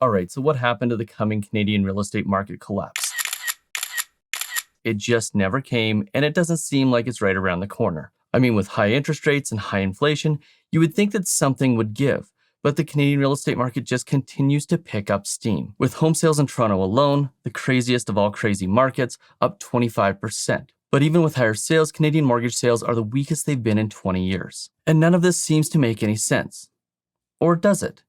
Alright, so what happened to the coming Canadian real estate market collapse? It just never came, and it doesn't seem like it's right around the corner. I mean, with high interest rates and high inflation, you would think that something would give. But the Canadian real estate market just continues to pick up steam, with home sales in Toronto alone, the craziest of all crazy markets, up 25%. But even with higher sales, Canadian mortgage sales are the weakest they've been in 20 years. And none of this seems to make any sense. Or does it?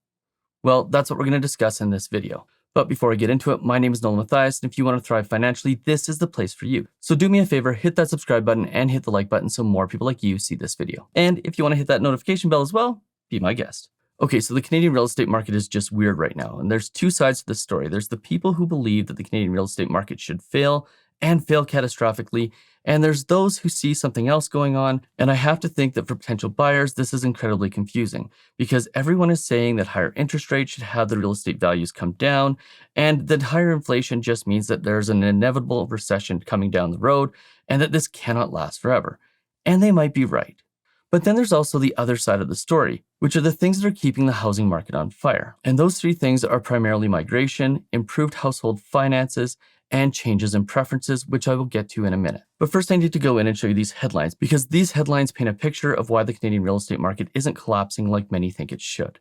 Well, that's what we're going to discuss in this video. But before I get into it, my name is Nolan Matthias, and if you want to thrive financially, this is the place for you. So do me a favor, hit that subscribe button and hit the like button so more people like you see this video. And if you want to hit that notification bell as well, be my guest. Okay, so the Canadian real estate market is just weird right now, and there's two sides to this story. There's the people who believe that the Canadian real estate market should fail, and fail catastrophically, and there's those who see something else going on, and I have to think that for potential buyers, this is incredibly confusing, because everyone is saying that higher interest rates should have the real estate values come down, and that higher inflation just means that there's an inevitable recession coming down the road, and that this cannot last forever. And they might be right. But then there's also the other side of the story, which are the things that are keeping the housing market on fire. And those three things are primarily migration, improved household finances, and changes in preferences, which I will get to in a minute. But first I need to go in and show you these headlines, because these headlines paint a picture of why the Canadian real estate market isn't collapsing like many think it should.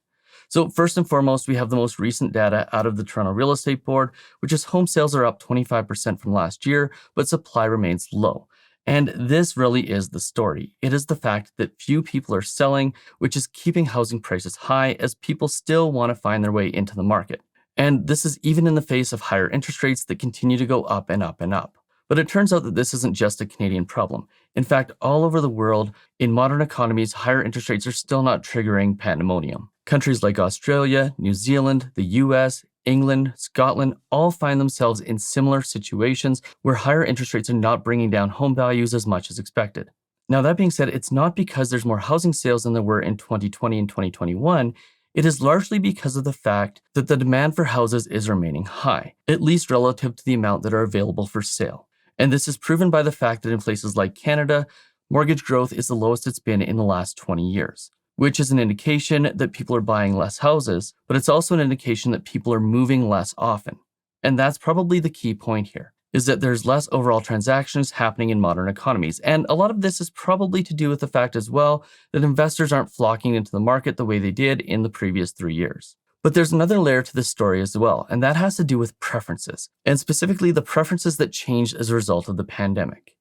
So first and foremost, we have the most recent data out of the Toronto Real Estate Board, which is home sales are up 25% from last year, but supply remains low. And this really is the story. It is the fact that few people are selling, which is keeping housing prices high as people still want to find their way into the market. And this is even in the face of higher interest rates that continue to go up and up and up. But it turns out that this isn't just a Canadian problem. In fact, all over the world, in modern economies, higher interest rates are still not triggering pandemonium. Countries like Australia, New Zealand, the US, England, Scotland all find themselves in similar situations where higher interest rates are not bringing down home values as much as expected. Now, that being said, it's not because there's more housing sales than there were in 2020 and 2021. It is largely because of the fact that the demand for houses is remaining high, at least relative to the amount that are available for sale. And this is proven by the fact that in places like Canada, mortgage growth is the lowest it's been in the last 20 years. Which is an indication that people are buying less houses, but it's also an indication that people are moving less often. And that's probably the key point here, is that there's less overall transactions happening in modern economies. And a lot of this is probably to do with the fact as well that investors aren't flocking into the market the way they did in the previous 3 years. But there's another layer to this story as well, and that has to do with preferences, and specifically the preferences that changed as a result of the pandemic.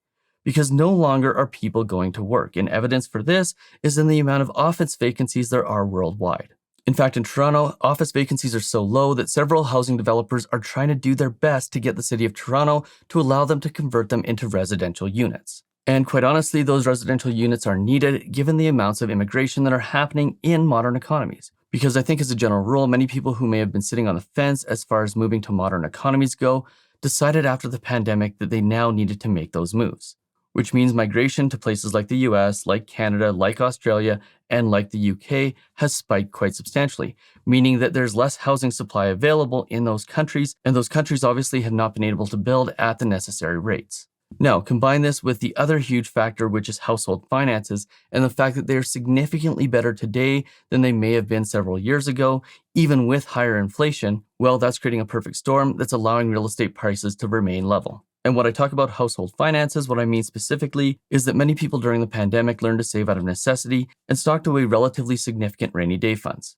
Because no longer are people going to work, and evidence for this is in the amount of office vacancies there are worldwide. In fact, in Toronto, office vacancies are so low that several housing developers are trying to do their best to get the city of Toronto to allow them to convert them into residential units. And quite honestly, those residential units are needed given the amounts of immigration that are happening in modern economies. Because I think as a general rule, many people who may have been sitting on the fence as far as moving to modern economies go, decided after the pandemic that they now needed to make those moves. Which means migration to places like the US, like Canada, like Australia, and like the UK has spiked quite substantially, meaning that there's less housing supply available in those countries, and those countries obviously have not been able to build at the necessary rates. Now, combine this with the other huge factor, which is household finances, and the fact that they're significantly better today than they may have been several years ago, even with higher inflation, well, that's creating a perfect storm that's allowing real estate prices to remain level. And when I talk about household finances, what I mean specifically is that many people during the pandemic learned to save out of necessity and stocked away relatively significant rainy day funds,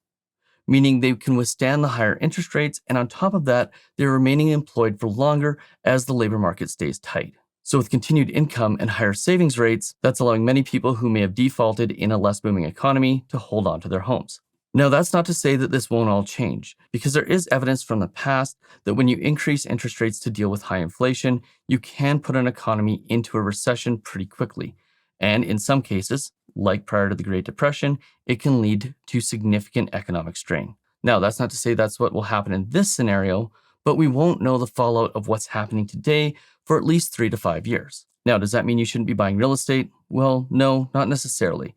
meaning they can withstand the higher interest rates, and on top of that, they're remaining employed for longer as the labor market stays tight. So with continued income and higher savings rates, that's allowing many people who may have defaulted in a less booming economy to hold on to their homes. Now, that's not to say that this won't all change, because there is evidence from the past that when you increase interest rates to deal with high inflation, you can put an economy into a recession pretty quickly. And in some cases, like prior to the Great Depression, it can lead to significant economic strain. Now, that's not to say that's what will happen in this scenario, but we won't know the fallout of what's happening today for at least 3 to 5 years. Now, does that mean you shouldn't be buying real estate? Well, no, not necessarily.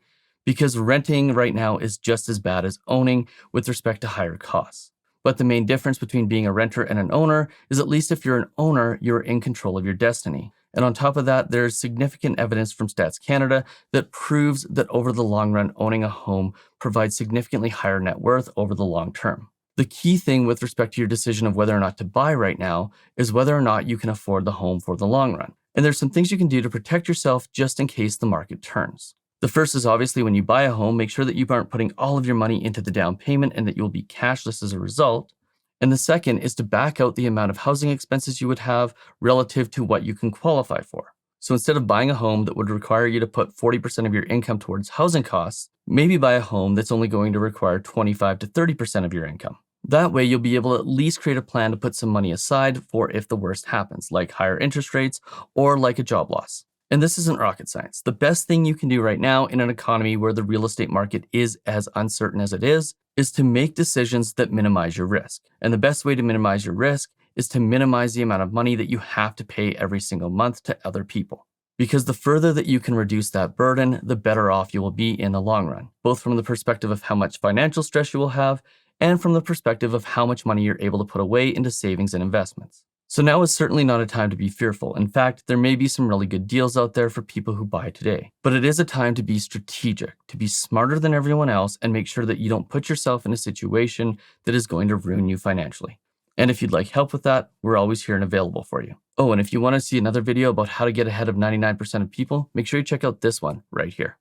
Because renting right now is just as bad as owning with respect to higher costs. But the main difference between being a renter and an owner is at least if you're an owner, you're in control of your destiny. And on top of that, there's significant evidence from Stats Canada that proves that over the long run, owning a home provides significantly higher net worth over the long term. The key thing with respect to your decision of whether or not to buy right now is whether or not you can afford the home for the long run. And there's some things you can do to protect yourself just in case the market turns. The first is obviously when you buy a home, make sure that you aren't putting all of your money into the down payment and that you'll be cashless as a result. And the second is to back out the amount of housing expenses you would have relative to what you can qualify for. So instead of buying a home that would require you to put 40% of your income towards housing costs, maybe buy a home that's only going to require 25 to 30% of your income. That way, you'll be able to at least create a plan to put some money aside for if the worst happens, like higher interest rates or like a job loss. And this isn't rocket science. The best thing you can do right now in an economy where the real estate market is as uncertain as it is to make decisions that minimize your risk. And the best way to minimize your risk is to minimize the amount of money that you have to pay every single month to other people. Because the further that you can reduce that burden, the better off you will be in the long run, both from the perspective of how much financial stress you will have and from the perspective of how much money you're able to put away into savings and investments. So now is certainly not a time to be fearful. In fact, there may be some really good deals out there for people who buy today. But it is a time to be strategic, to be smarter than everyone else, and make sure that you don't put yourself in a situation that is going to ruin you financially. And if you'd like help with that, we're always here and available for you. Oh, and if you want to see another video about how to get ahead of 99% of people, make sure you check out this one right here.